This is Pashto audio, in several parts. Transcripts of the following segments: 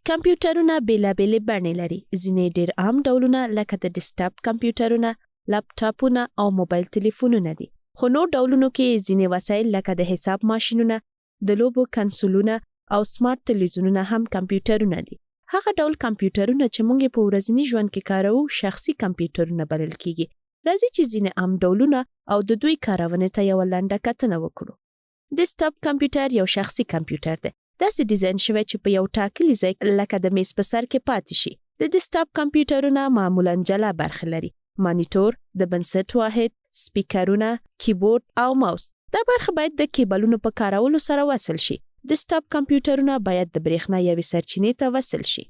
کمپیوټرونه بیلابېلې بڼې لري. ځینې ډېر عام ډولونه لکه د ډیسکټاپ کمپیوټرونه، لپټاپونه او موبایل تلیفونونه دي. خو نور ډولونو کې ځینې وسایل لکه د حساب ماشینونه، د لوبو کنسولونه او سمارټ تلویزیونونه هم کمپیوټرونه دي. هغه ډول کمپیوټرونه چې موږ په ورځني ژوند کې کاروو شخصي کمپیوټرونه بلل کیږي. راځي چې ځینې عام ډولونه او د دوی کارونې ته یوه لنډه کتنه وکړو. ډیسکټاپ کمپیوټر یو شخصي کمپیوټر دی. داسې ډیزاین شوی چې په یو ټاکلي ځای لکه د میز په سر کې پاتې شي. د ډیسکټاپ کمپیوټرونه معمولاً جلا برخې لري: مانیټور، د بنسټ واحد، سپیکرونه، کیبورډ او ماوس. دا برخه باید د کیبلونو په کارولو سره وصل شي. ډیسکټاپ کمپیوټرونه باید د برېښنا یوې سرچینې ته وصل شي.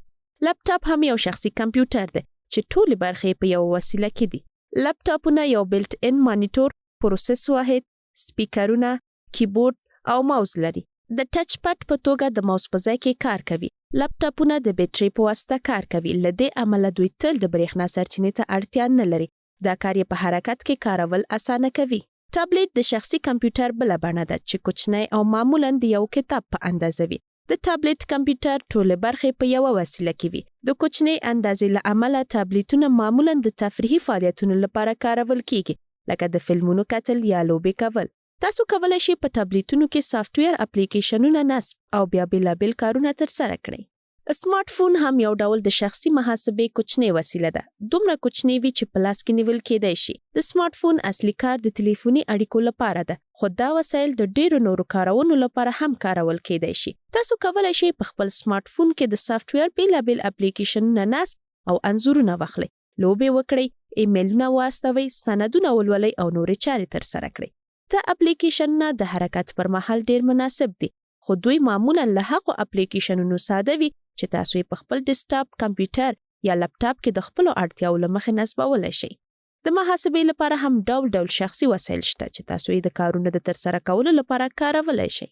لپټاپ هم یو شخصي کمپیوټر دی چې ټولې برخې په یو وسیله کې دي. لپټاپونه یو بیلټ ان مانیټور، پروسس واحد، سپیکرونه، کیبورډ او ماوس لري. د ټچ پډ په توګه د ماوس په ځای کې کار کوي. لپټاپونه د بیټرۍ په واسطه کار کوي. له دې امله دوی تل د برېښنا سرچینې ته اړتیا نه لري. دا کار یې په حرکت کې کارول اسانه کوي. ټابلیټ د شخصي کمپیوټر بله بڼه ده چې کوچنی او معمولاً د یو کتاب په اندازه وي. د ټابلیټ کمپیوټر ټولې برخې په یوه وسیله کې وي. د کوچنۍ اندازې له امله ټابلیټونه معمولاً د تفریحي فعالیتونو لپاره کارول کیږي، لکه د فلمونو کتل یا لوبې کول. تاسو کولی شئ په ټابلیټونو کې سافټویر اپلیکیشنونه نصب او بیا بیلابېل کارونه ترسره کړئ. سمارټ فون هم یو ډول د شخصي محاسبې کوچنۍ وسیله ده. دومره کوچنۍ وي چې په لاس کې نیول کېدای شي. د سمارټ فون اصلي کار د تلیفوني اړیکو لپاره ده، خو دا وسایل د ډېرو نورو کارونو لپاره هم کارول کېدای شي. تاسو کولی شئ په خپل سمارټ فون کې د سافټویر بیلابېل اپلیکیشنونه نصب او انځورونه واخلئ، لوبې وکړئ، ایمیلونه واستوئ، سندونه ولولئ او نورې چارې ترسره کړئ. دا اپلیکیشنونه د حرکت پر مهال ډېر مناسب دي، خو دوی معمولاً له هغو اپلیکیشنونو ساده وي چې تاسو یې په خپل ډیسکټاپ کمپیوټر یا لپټاپ کې د خپلو اړتیاو له مخې نصبولی شئ. د محاسبې لپاره هم ډول ډول شخصي وسایل شته چې تاسو یې د کارونو د ترسره کولو لپاره کارولی شئ.